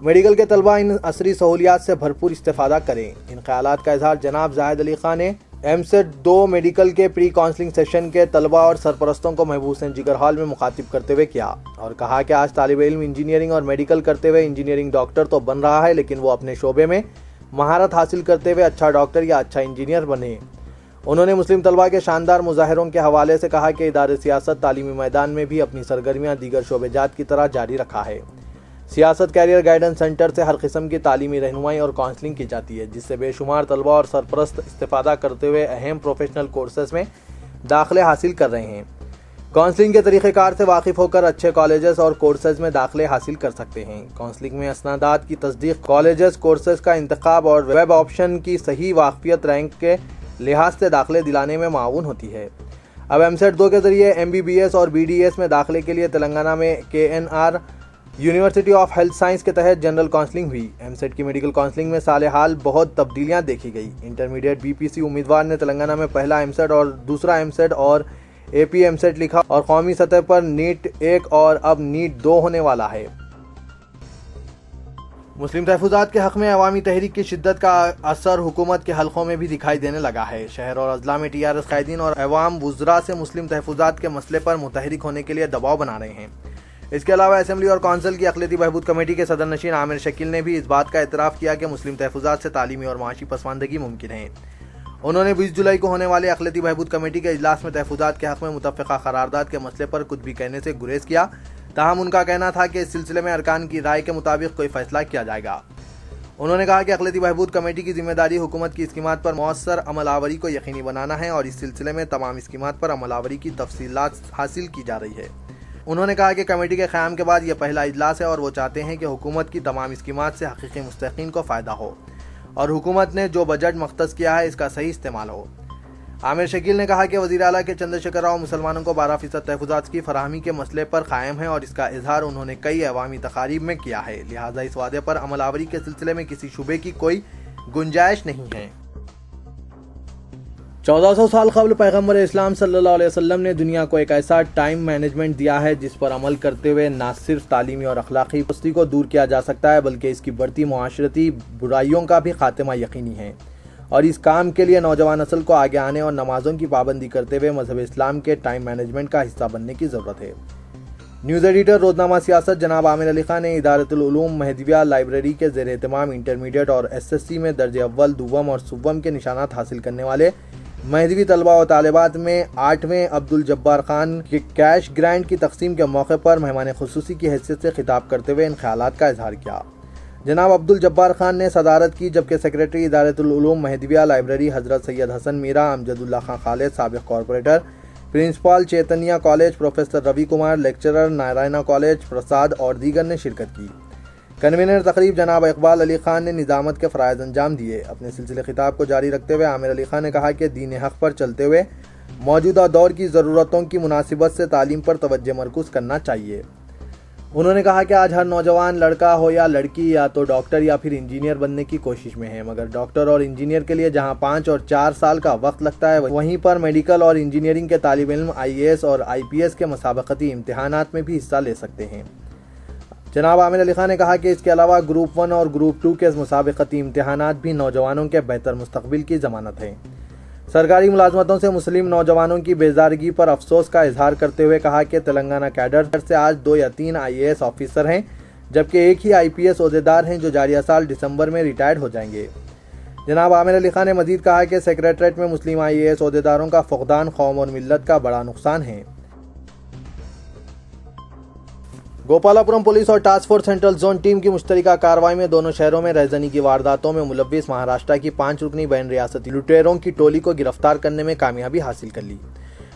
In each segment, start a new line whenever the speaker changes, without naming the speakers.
Medical کے طلبہ ان عصری سہولیات سے بھرپور استفادہ کریں۔ ان خیالات کا اظہار جناب زاہد علی خان نے MSET-2 میڈیکل کے پری کاؤنسلنگ سیشن کے طلبہ اور سرپرستوں کو محبوب حسین جگر ہال میں مخاطب کرتے ہوئے کیا اور کہا کہ آج طالب علم انجینئرنگ اور میڈیکل کرتے ہوئے انجینئرنگ ڈاکٹر تو بن رہا ہے، لیکن وہ اپنے شعبے میں مہارت حاصل کرتے ہوئے اچھا ڈاکٹر یا اچھا انجینئر بنے۔ انہوں نے مسلم طلبہ کے شاندار مظاہروں کے حوالے سے کہا کہ ادارہ سیاست تعلیمی میدان میں بھی اپنی سرگرمیاں دیگر شعبے جات کی طرح جاری رکھا ہے۔ سیاست کیریئر گائیڈنس سینٹر سے ہر قسم کی تعلیمی رہنمائی اور کاؤنسلنگ کی جاتی ہے، جس سے بے شمار طلبہ اور سرپرست استفادہ کرتے ہوئے اہم پروفیشنل کورسز میں داخلے حاصل کر رہے ہیں۔ کاؤنسلنگ کے طریقہ کار سے واقف ہو کر اچھے کالجز اور کورسز میں داخلے حاصل کر سکتے ہیں۔ کاؤنسلنگ میں اسنادات کی تصدیق، کالجز، کورسز کا انتخاب اور ویب آپشن کی صحیح واقفیت رینک کے لحاظ سے داخلے دلانے میں معاون ہوتی ہے۔ اب MSET-2 کے ذریعے MBBS اور BDS میں داخلے کے لیے تلنگانہ میں KNR university of health science کے تحت جنرل کاؤنسلنگ ہوئی۔ MSET کی میڈیکل کاؤنسلنگ میں سال حال بہت تبدیلیاں دیکھی گئی۔ انٹرمیڈیٹ BPC امیدوار نے تلنگانہ میں پہلا MSET اور دوسرا MSET اور AP MSET لکھا اور قومی سطح پر NEET 1 اور اب NEET 2 ہونے والا ہے۔ مسلم تحفظات کے حق میں عوامی تحریک کی شدت کا اثر حکومت کے حلقوں میں بھی دکھائی دینے لگا ہے۔ شہر اور اضلاع میں TRS قائدین اور عوام وزراء سے مسلم تحفظات کے مسئلے پر متحرک ہونے کے لیے دباؤ بنا رہے ہیں۔ اس کے علاوہ اسمبلی اور کونسل کی اقلیتی بہبود کمیٹی کے صدر نشین عامر شکیل نے بھی اس بات کا اعتراف کیا کہ مسلم تحفظات سے تعلیمی اور معاشی پسماندگی ممکن ہے۔ انہوں نے 20 جولائی کو ہونے والے اقلیتی بہبود کمیٹی کے اجلاس میں تحفظات کے حق میں متفقہ قرارداد کے مسئلے پر کچھ بھی کہنے سے گریز کیا، تاہم ان کا کہنا تھا کہ اس سلسلے میں ارکان کی رائے کے مطابق کوئی فیصلہ کیا جائے گا۔ انہوں نے کہا کہ اقلیتی بہبود کمیٹی کی ذمہ داری حکومت کی اسکیمات پر مؤثر عمل آوری کو یقینی بنانا ہے اور اس سلسلے میں تمام اسکیمات پر عمل آوری کی تفصیلات حاصل کی جا رہی ہے۔ انہوں نے کہا کہ کمیٹی کے قیام کے بعد یہ پہلا اجلاس ہے اور وہ چاہتے ہیں کہ حکومت کی تمام اسکیمات سے حقیقی مستحقین کو فائدہ ہو اور حکومت نے جو بجٹ مختص کیا ہے اس کا صحیح استعمال ہو۔ عامر شکیل نے کہا کہ وزیر اعلیٰ کے چندر شیکھر راؤ مسلمانوں کو 12% تحفظات کی فراہمی کے مسئلے پر قائم ہیں اور اس کا اظہار انہوں نے کئی عوامی تقاریب میں کیا ہے، لہٰذا اس وعدے پر عمل آوری کے سلسلے میں کسی شبے کی کوئی گنجائش نہیں ہے۔ 1400 سال قبل پیغمبر اسلام صلی اللہ علیہ وسلم نے دنیا کو ایک ایسا ٹائم مینجمنٹ دیا ہے جس پر عمل کرتے ہوئے نہ صرف تعلیمی اور اخلاقی پستی کو دور کیا جا سکتا ہے بلکہ اس کی بڑھتی معاشرتی برائیوں کا بھی خاتمہ یقینی ہے، اور اس کام کے لیے نوجوان نسل کو آگے آنے اور نمازوں کی پابندی کرتے ہوئے مذہب اسلام کے ٹائم مینجمنٹ کا حصہ بننے کی ضرورت ہے۔ نیوز ایڈیٹر روزنامہ سیاست جناب عامر علی خان نے ادارۃ العلوم مہدویہ لائبریری کے زیر اہتمام انٹرمیڈیٹ اور SSC میں درجہ اول، دوم اور سوم کے نشانات حاصل کرنے والے مہدوی طلبہ و طالبات میں 8ویں عبدالجبار خان کے کیش گرانٹ کی تقسیم کے موقع پر مہمان خصوصی کی حیثیت سے خطاب کرتے ہوئے ان خیالات کا اظہار کیا۔ جناب عبدالجبار خان نے صدارت کی، جبکہ سیکریٹری ادارۃ العلوم مہدویہ لائبریری حضرت سید حسن میرا، امجد اللہ خان خالد سابق corporator, principal Chaitanya college professor روی کمار، لیکچرر نارائنا کالج پرساد اور دیگر نے شرکت کی۔ کنوینر تقریب جناب اقبال علی خان نے نظامت کے فرائض انجام دیے۔ اپنے سلسلے خطاب کو جاری رکھتے ہوئے عامر علی خان نے کہا کہ دین حق پر چلتے ہوئے موجودہ دور کی ضرورتوں کی مناسبت سے تعلیم پر توجہ مرکوز کرنا چاہیے۔ انہوں نے کہا کہ آج ہر نوجوان لڑکا ہو یا لڑکی یا تو ڈاکٹر یا پھر انجینئر بننے کی کوشش میں ہے، مگر ڈاکٹر اور انجینئر کے لیے جہاں 5 اور 4 سال کا وقت لگتا ہے وہیں پر میڈیکل اور انجینئرنگ کے طالب علم IAS اور IPS کے مسابقتی امتحانات میں بھی حصہ لے سکتے ہیں۔ جناب عامر علی خان نے کہا کہ اس کے علاوہ گروپ 1 اور گروپ 2 کے مسابقتی امتحانات بھی نوجوانوں کے بہتر مستقبل کی ضمانت ہیں۔ سرکاری ملازمتوں سے مسلم نوجوانوں کی بیزارگی پر افسوس کا اظہار کرتے ہوئے کہا کہ تلنگانہ کیڈر سے آج 2 یا 3 IAS آفیسر ہیں، جبکہ ایک ہی IPS عہدیدار ہیں جو جاریہ سال دسمبر میں ریٹائرڈ ہو جائیں گے۔ جناب عامر علی خان نے مزید کہا کہ سیکریٹریٹ میں مسلم IAS عہدیداروں کا فقدان قوم اور ملت کا بڑا نقصان ہے۔ گوپالا پورم پولیس اور task force central zone team کی مشترکہ کارروائی میں دونوں شہروں میں رہزنی کی وارداتوں میں ملوث مہاراشٹر کی 5 رکنی بین ریاستی لٹیروں کی ٹولی کو گرفتار کرنے میں کامیابی حاصل کر لی۔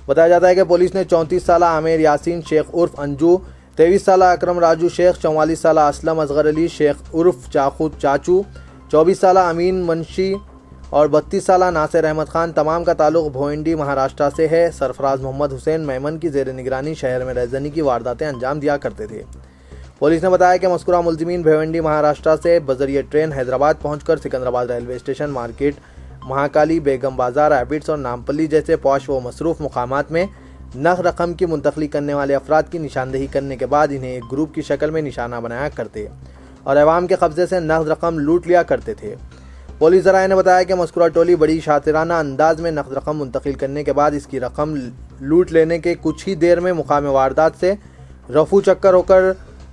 بتایا جاتا ہے کہ پولیس نے 34 سالہ عامر یاسین شیخ عرف انجو، 23 سالہ اکرم راجو شیخ، 44 سالہ اسلم اصغر علی شیخ عرف چاچو، 24 سالہ امین منشی اور 32 سالہ ناصر احمد خان، تمام کا تعلق بھوئنڈی مہاراشٹر سے ہے، سرفراز محمد حسین میمن کی زیر نگرانی شہر میں رہزنی کی وارداتیں انجام دیا کرتے تھے۔ پولیس نے بتایا کہ مذکورہ ملزمین بھوئنڈی مہاراشٹر سے بذریعہ ٹرین حیدرآباد پہنچ کر Secunderabad railway station, market, Mahakali, بیگم بازار، ایبٹس اور نامپلی جیسے پوش و مصروف مقامات میں نقد رقم کی منتقلی کرنے والے افراد کی نشاندہی کرنے کے بعد انہیں ایک گروپ کی شکل میں نشانہ بنایا کرتے۔ اور عوام کے قبضے سے نقد رقم لوٹ لیا کرتے تھے۔ پولیس ذرائع نے بتایا کہ مذکورہ ٹولی بڑی شاطرانہ انداز میں نقد رقم منتقل کرنے کے بعد اس کی رقم لوٹ لینے کے کچھ ہی دیر میں مقام واردات سے رفو چکر ہو کر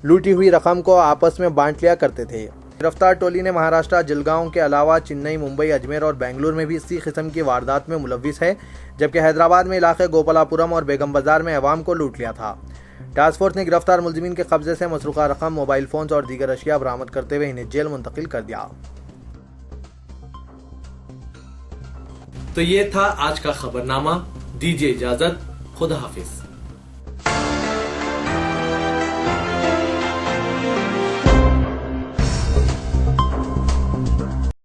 لوٹی ہوئی رقم کو آپس میں بانٹ لیا کرتے تھے۔ گرفتار ٹولی نے مہاراشٹر جلگاؤں کے علاوہ چنئی، ممبئی، اجمیر اور بنگلور میں بھی اسی قسم کی واردات میں ملوث ہے، جبکہ حیدرآباد میں علاقے گوپالاپورم اور بیگم بازار میں عوام کو لوٹ لیا تھا۔ ٹاسک فورس نے گرفتار ملزمین کے قبضے سے مسروقہ رقم، موبائل فونز اور دیگر اشیاء برآمد کرتے ہوئے انہیں جیل منتقل کر دیا۔
تو یہ تھا آج کا خبرنامہ۔ دیجیے اجازت، خدا حافظ۔